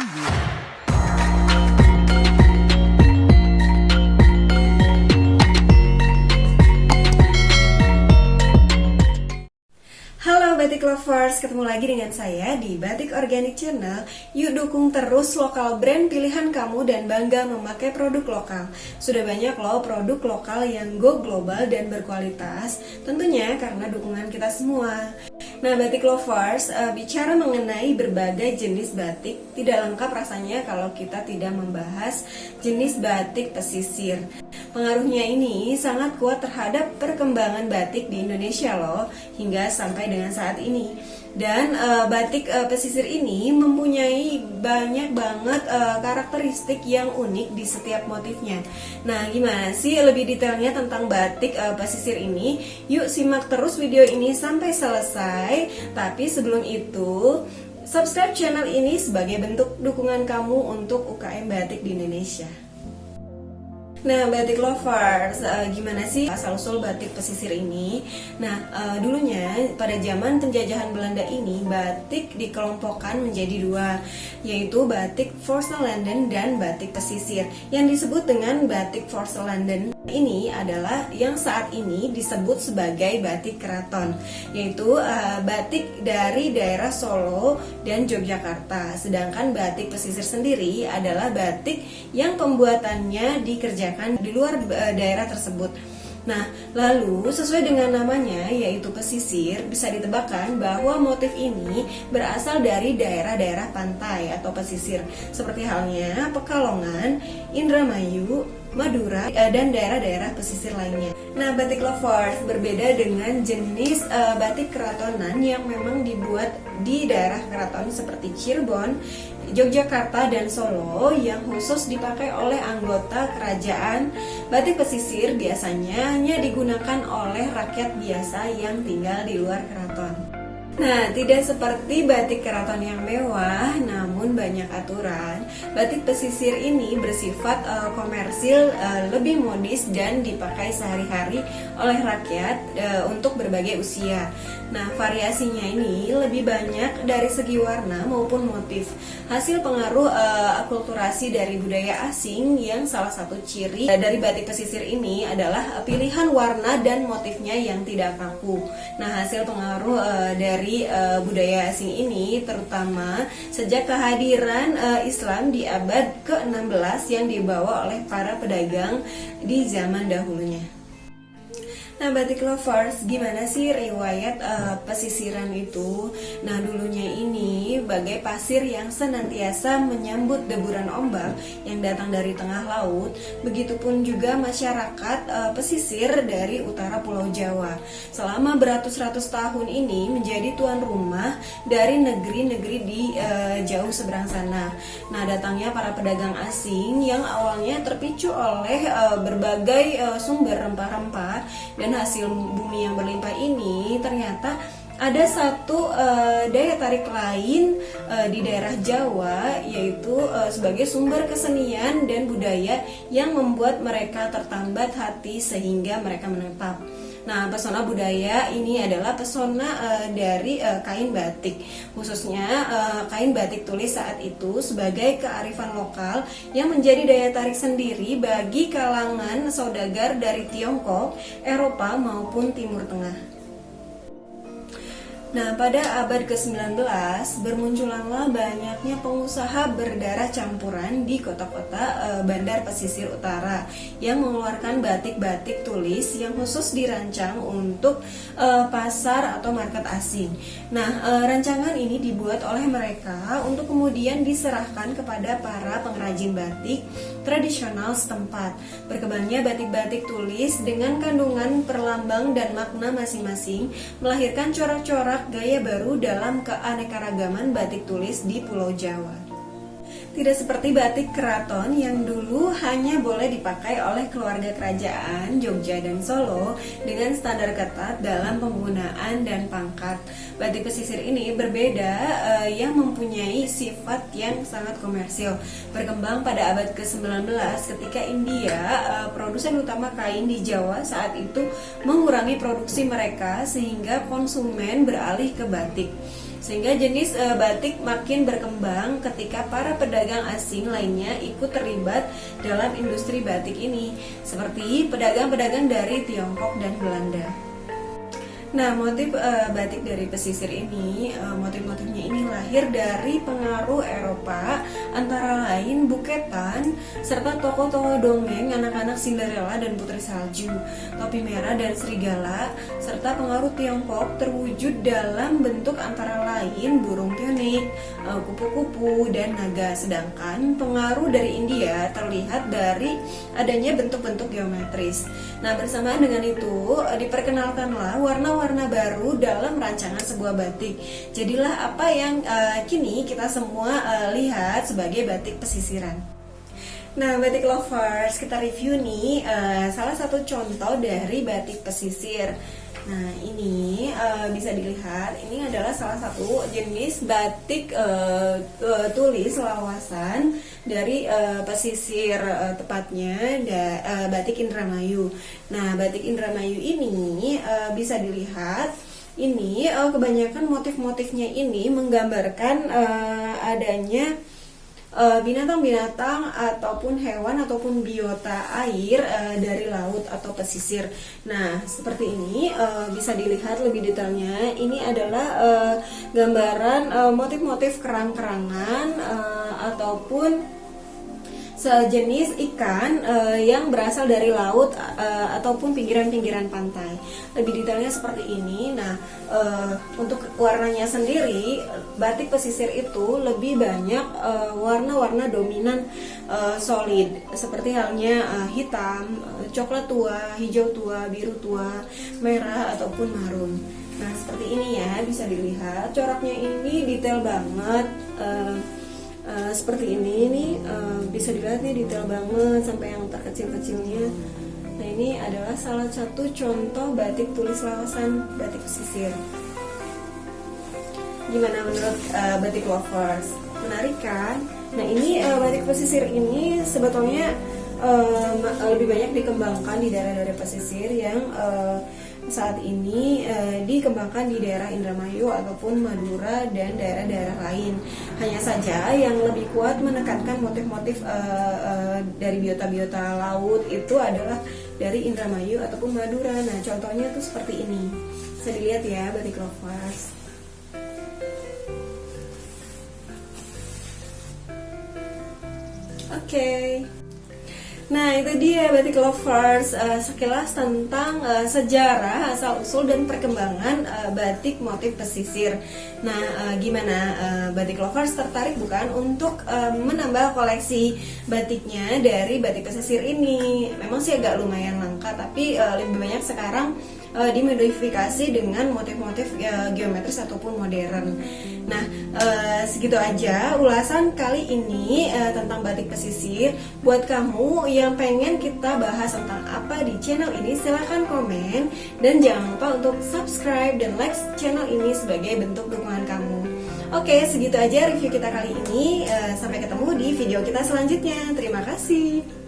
Halo Batik Lovers, ketemu lagi dengan saya di Batik Organik Channel. Yuk dukung terus lokal brand pilihan kamu dan bangga memakai produk lokal. Sudah banyak loh produk lokal yang go global dan berkualitas, tentunya karena dukungan kita semua. Nah Batik Lovers, bicara mengenai berbagai jenis batik, tidak lengkap rasanya kalau kita tidak membahas jenis batik pesisir. Pengaruhnya ini sangat kuat terhadap perkembangan batik di Indonesia loh, hingga sampai dengan saat ini. Dan batik pesisir ini mempunyai banyak banget karakteristik yang unik di setiap motifnya. Nah, gimana sih lebih detailnya tentang batik pesisir ini? Yuk simak terus video ini sampai selesai. Tapi sebelum itu, subscribe channel ini sebagai bentuk dukungan kamu untuk UKM batik di Indonesia. Nah, Batik Lovers, gimana sih asal-usul batik pesisir ini? Nah, dulunya pada zaman penjajahan Belanda ini, batik dikelompokkan menjadi dua, yaitu batik Voorselanden dan batik pesisir. Yang disebut dengan batik Voorselanden ini adalah yang saat ini disebut sebagai batik keraton, yaitu batik dari daerah Solo dan Yogyakarta. Sedangkan batik pesisir sendiri adalah batik yang pembuatannya dikerjakan di luar daerah tersebut. Nah, lalu sesuai dengan namanya yaitu pesisir, bisa ditebakkan bahwa motif ini berasal dari daerah-daerah pantai atau pesisir, seperti halnya Pekalongan, Indramayu, Madura, dan daerah-daerah pesisir lainnya. Nah, Batik Lovers berbeda dengan jenis batik keratonan yang memang dibuat di daerah keraton seperti Cirebon, Yogyakarta, dan Solo yang khusus dipakai oleh anggota kerajaan. Batik pesisir biasanya hanya digunakan oleh rakyat biasa yang tinggal di luar keraton. Nah, tidak seperti batik keraton yang mewah, namun banyak aturan. Batik pesisir ini bersifat komersil, lebih modis dan dipakai sehari-hari oleh rakyat untuk berbagai usia. Nah, variasinya ini lebih banyak dari segi warna maupun motif. Hasil pengaruh akulturasi dari budaya asing yang salah satu ciri dari batik pesisir ini adalah pilihan warna dan motifnya yang tidak kaku. Nah, hasil pengaruh dari budaya asing ini terutama sejak kehadiran Islam di abad ke-16 yang dibawa oleh para pedagang di zaman dahulunya. Nah, Batik Lovers, gimana sih riwayat pesisiran itu? Nah, dulunya ini bagai pasir yang senantiasa menyambut deburan ombak yang datang dari tengah laut. Begitupun juga masyarakat pesisir dari utara Pulau Jawa. Selama beratus-ratus tahun ini menjadi tuan rumah dari negeri-negeri di jauh seberang sana. Nah, datangnya para pedagang asing yang awalnya terpicu oleh berbagai sumber rempah-rempah dan hasil bumi yang berlimpah ini, ternyata ada satu daya tarik lain di daerah Jawa, yaitu sebagai sumber kesenian dan budaya yang membuat mereka tertambat hati sehingga mereka menetap. Nah, pesona budaya ini adalah pesona dari kain batik, khususnya kain batik tulis saat itu sebagai kearifan lokal yang menjadi daya tarik sendiri bagi kalangan saudagar dari Tiongkok, Eropa maupun Timur Tengah. Nah, pada abad ke-19 bermunculanlah banyaknya pengusaha berdarah campuran di kota-kota bandar pesisir utara yang mengeluarkan batik-batik tulis yang khusus dirancang untuk pasar atau market asing. Nah, rancangan ini dibuat oleh mereka untuk kemudian diserahkan kepada para pengrajin batik tradisional setempat. Berkembangnya batik-batik tulis dengan kandungan perlambang dan makna masing-masing melahirkan corak-corak gaya baru dalam keanekaragaman batik tulis di Pulau Jawa. Tidak seperti batik keraton yang dulu hanya boleh dipakai oleh keluarga kerajaan Jogja dan Solo dengan standar ketat dalam penggunaan dan pangkat. Batik pesisir ini berbeda yang mempunyai sifat yang sangat komersil. Berkembang pada abad ke-19 ketika India, produsen utama kain di Jawa saat itu mengurangi produksi mereka sehingga konsumen beralih ke batik. sehingga jenis batik makin berkembang ketika para pedagang asing lainnya ikut terlibat dalam industri batik ini, seperti pedagang-pedagang dari Tiongkok dan Belanda. Nah, motif batik dari pesisir ini, motif-motifnya ini lahir dari pengaruh Eropa, antara lain buketan, serta tokoh-tokoh dongeng anak-anak Cinderella dan Putri Salju, topi merah dan serigala, serta pengaruh Tiongkok terwujud dalam bentuk antara lain burung pionik, kupu-kupu, dan naga. Sedangkan pengaruh dari India terlihat dari adanya bentuk-bentuk geometris. Nah, bersamaan dengan itu, diperkenalkanlah warna-warna baru dalam rancangan sebuah batik. Jadilah apa yang kini kita semua lihat sebagai batik pesisiran. Nah, batik lovers, kita review nih salah satu contoh dari batik pesisir. Nah, ini bisa dilihat, ini adalah salah satu jenis batik tulis lawasan dari pesisir, tepatnya batik Indramayu. Nah, batik Indramayu ini bisa dilihat, ini kebanyakan motif-motifnya ini menggambarkan adanya binatang-binatang ataupun hewan ataupun biota air dari laut atau pesisir. Nah, seperti ini bisa dilihat lebih detailnya. Ini adalah gambaran motif-motif kerang-kerangan ataupun sejenis ikan yang berasal dari laut ataupun pinggiran-pinggiran pantai. Lebih detailnya seperti ini. Nah, untuk warnanya sendiri, batik pesisir itu lebih banyak warna-warna dominan solid, seperti halnya hitam, coklat tua, hijau tua, biru tua, merah ataupun marun. Nah, seperti ini ya, bisa dilihat coraknya ini detail banget. Seperti ini nih, bisa dilihat nih detail banget sampai yang terkecil-kecilnya. Nah, ini adalah salah satu contoh batik tulis lawasan batik pesisir. Gimana menurut batik lovers? Menarik kan? Nah, ini batik pesisir ini sebetulnya lebih banyak dikembangkan di daerah-daerah pesisir yang saat ini dikembangkan di daerah Indramayu ataupun Madura dan daerah-daerah lain. Hanya saja yang lebih kuat menekankan motif-motif dari biota-biota laut itu adalah dari Indramayu ataupun Madura. Nah, contohnya tuh seperti ini. Bisa dilihat ya, batik lovers. Oke. Nah, itu dia batik lovers, sekilas tentang sejarah, asal-usul dan perkembangan batik motif pesisir. Nah, gimana batik lovers, tertarik bukan untuk menambah koleksi batiknya dari batik pesisir ini? Memang sih agak lumayan langka, tapi lebih banyak sekarang dimodifikasi dengan motif-motif geometris ataupun modern. Nah, segitu aja ulasan kali ini tentang batik pesisir. Buat kamu yang pengen kita bahas tentang apa di channel ini, silahkan komen. Dan jangan lupa untuk subscribe dan like channel ini sebagai bentuk dukungan kamu. Oke, segitu aja review kita kali ini. Sampai ketemu di video kita selanjutnya. Terima kasih.